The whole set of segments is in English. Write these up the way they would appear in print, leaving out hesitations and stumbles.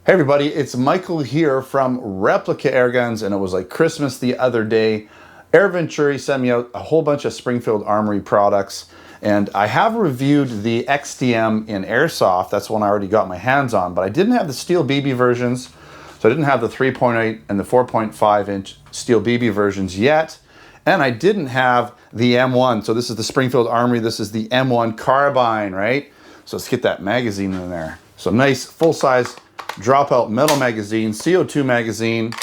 Hey everybody, it's Michael here from Replica Airguns, and it was like Christmas the other day. Air Venturi sent me out a whole bunch of Springfield Armory products, and I have reviewed the XDM in Airsoft. That's one I already got my hands on, but I didn't have the Steel BB versions, so I didn't have the 3.8 and the 4.5 inch Steel BB versions yet, and I didn't have the M1. So this is the Springfield Armory, this is the M1 carbine, right? So let's get that magazine in there. So nice full-size dropout metal magazine, CO2 magazine,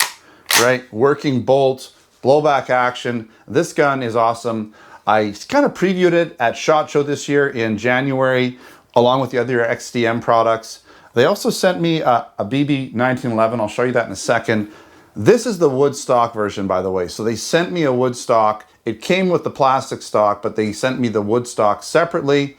right? Working bolt, blowback action. This gun is awesome. I kind of previewed it at SHOT Show this year in January, along with the other XDM products. They also sent me a BB 1911. I'll show you that in a second. This is the wood stock version, by the way. So they sent me a wood stock. It came with the plastic stock, but they sent me the wood stock separately.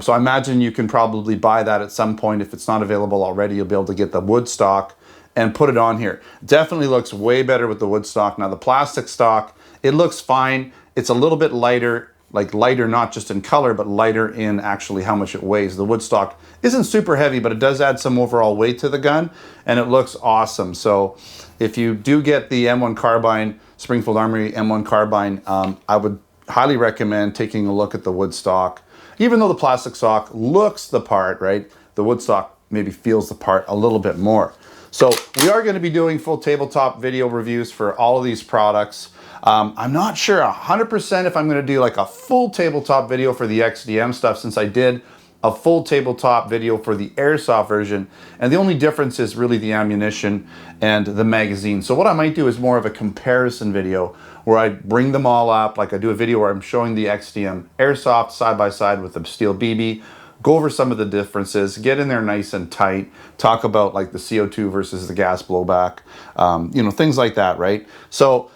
So I imagine you can probably buy that at some point. If it's not available already, you'll be able to get the wood stock and put it on here. Definitely looks way better with the wood stock. Now the plastic stock, it looks fine. It's a little bit lighter, like lighter not just in color, but lighter in actually how much it weighs. The wood stock isn't super heavy, but it does add some overall weight to the gun, and it looks awesome. So if you do get the M1 carbine, Springfield Armory M1 carbine, I would highly recommend taking a look at the wood stock. Even though the plastic stock looks the part, right? The wood stock maybe feels the part a little bit more. So we are going to be doing full tabletop video reviews for all of these products. I'm not sure 100% if I'm going to do like a full tabletop video for the XDM stuff, since I did a full tabletop video for the Airsoft version. And the only difference is really the ammunition and the magazine. So what I might do is more of a comparison video where I bring them all up, like I do a video where I'm showing the XDM Airsoft side by side with the Steel BB, go over some of the differences, get in there nice and tight, talk about like the CO2 versus the gas blowback, you know, things like that, right? So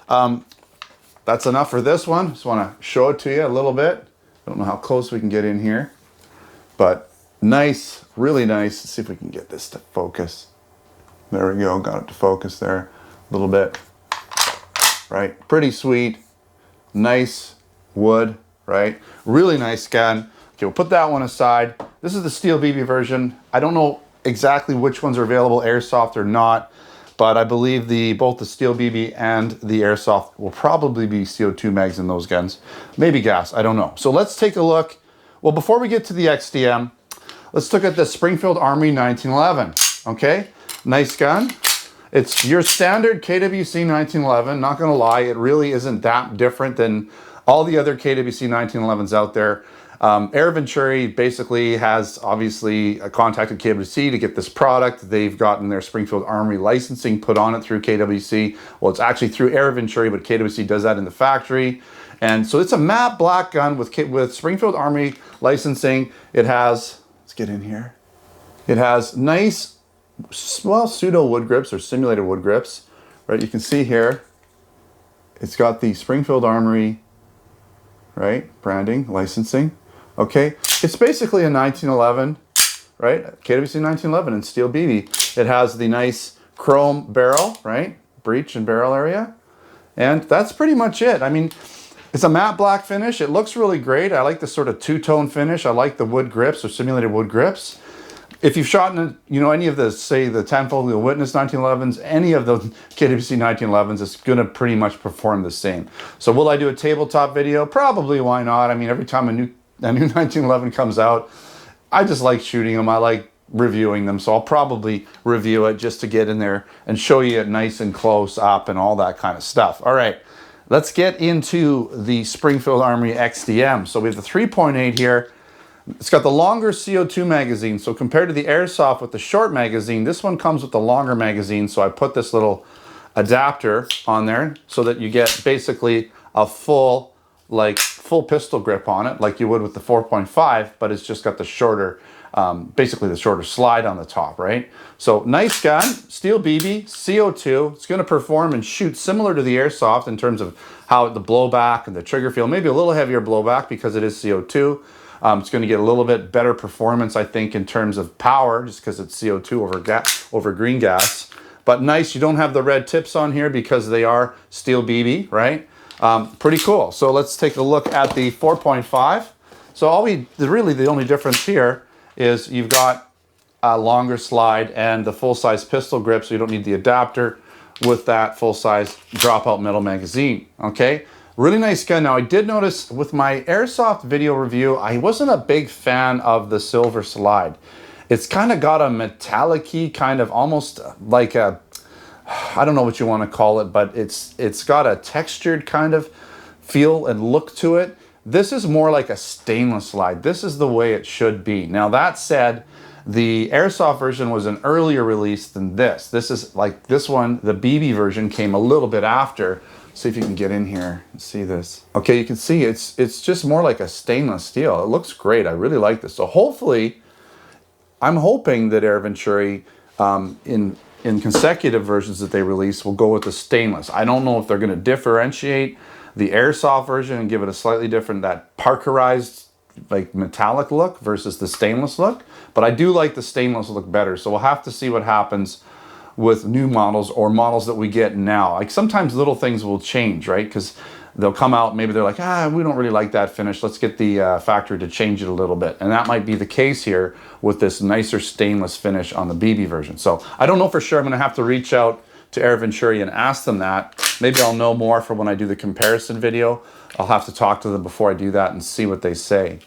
that's enough for this one. Just want to show it to you a little bit. Don't know how close we can get in here, but nice, really nice. Let's see if we can get this to focus. There we go, got it to focus there a little bit. Right, pretty sweet, nice wood, right? Really nice gun. Okay, we'll put that one aside. This is the Steel BB version. I don't know exactly which ones are available, Airsoft or not, but I believe both the Steel BB and the Airsoft will probably be CO2 mags in those guns. Maybe gas, I don't know. So let's take a look. Well, before we get to the XDM, let's look at the Springfield Armory 1911, okay? Nice gun. It's your standard KWC 1911, not gonna lie, it really isn't that different than all the other KWC 1911s out there. Air Venturi basically has obviously contacted KWC to get this product. They've gotten their Springfield Armory licensing put on it through KWC. Well, it's actually through Air Venturi, but KWC does that in the factory. And so it's a matte black gun with Springfield Armory licensing. It has, let's get in here. It has nice, well, pseudo wood grips or simulated wood grips, right? You can see here, it's got the Springfield Armory, right? Branding, licensing, okay? It's basically a 1911, right? KWC 1911 in Steel BB. It has the nice chrome barrel, right? Breech and barrel area. And that's pretty much it. I mean, it's a matte black finish. It looks really great. I like the sort of two-tone finish. I like the wood grips or simulated wood grips. If you've shot in, you know, any of the, say, the Tenfold Witness 1911s, any of the KWC 1911s, it's going to pretty much perform the same. So will I do a tabletop video? Probably, why not? I mean, every time a new 1911 comes out, I just like shooting them. I like reviewing them. So I'll probably review it just to get in there and show you it nice and close up and all that kind of stuff. All right, let's get into the Springfield Armory XDM. So we have the 3.8 here. It's got the longer CO2 magazine. So compared to the Airsoft with the short magazine, this one comes with the longer magazine. So I put this little adapter on there so that you get basically a full pistol grip on it, like you would with the 4.5, but it's just got the shorter, basically the shorter slide on the top, right? So nice gun, Steel BB, CO2. It's going to perform and shoot similar to the Airsoft in terms of how the blowback and the trigger feel. Maybe a little heavier blowback because it is CO2. It's going to get a little bit better performance, I think, in terms of power, just because it's CO2 over green gas. But nice, you don't have the red tips on here because they are Steel BB, right? Pretty cool. So let's take a look at the 4.5. So really the only difference here is you've got longer slide and the full-size pistol grip, so you don't need the adapter with that full-size dropout metal magazine, okay? Really nice gun. Now, I did notice with my Airsoft video review, I wasn't a big fan of the silver slide. It's kind of got a metallic-y, kind of almost like a, I don't know what you want to call it, but it's got a textured kind of feel and look to it. This is more like a stainless slide. This is the way it should be. Now, that said, the Airsoft version was an earlier release than this. This is like this one, the BB version came a little bit after. See if you can get in here and see this. Okay, you can see it's just more like a stainless steel. It looks great. I really like this. So hopefully, I'm hoping that Air Venturi in consecutive versions that they release will go with the stainless. I don't know if they're going to differentiate the Airsoft version and give it a slightly different, that parkerized like metallic look versus the stainless look, but I do like the stainless look better. So we'll have to see what happens with new models or models that we get now. Like sometimes little things will change, right? Because they'll come out, maybe they're like, we don't really like that finish. Let's get the factory to change it a little bit. And that might be the case here with this nicer stainless finish on the BB version. So I don't know for sure. I'm gonna have to reach out to Air Venturi and ask them that. Maybe I'll know more for when I do the comparison video. I'll have to talk to them before I do that and see what they say.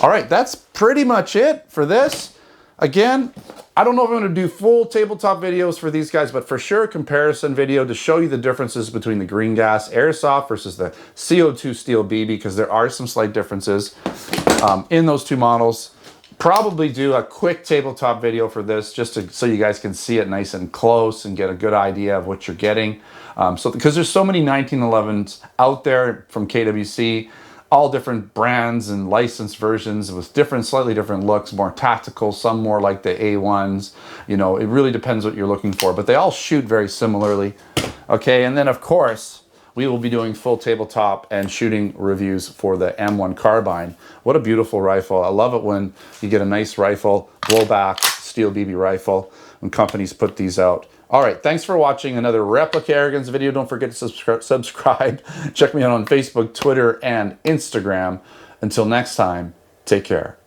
All right, that's pretty much it for this. Again, I don't know if I'm going to do full tabletop videos for these guys, but for sure a comparison video to show you the differences between the green gas Airsoft versus the CO2 Steel BB, because there are some slight differences in those two models. Probably do a quick tabletop video for this just so you guys can see it nice and close and get a good idea of what you're getting. Because there's so many 1911s out there from KWC, all different brands and licensed versions with slightly different looks, more tactical, some more like the A1s. You know, it really depends what you're looking for, but they all shoot very similarly. Okay, and then of course, we will be doing full tabletop and shooting reviews for the M1 carbine. What a beautiful rifle. I love it when you get a nice rifle, blowback steel BB rifle, when companies put these out. All right, thanks for watching another Replica Airguns video. Don't forget to subscribe. Check me out on Facebook, Twitter, and Instagram. Until next time, take care.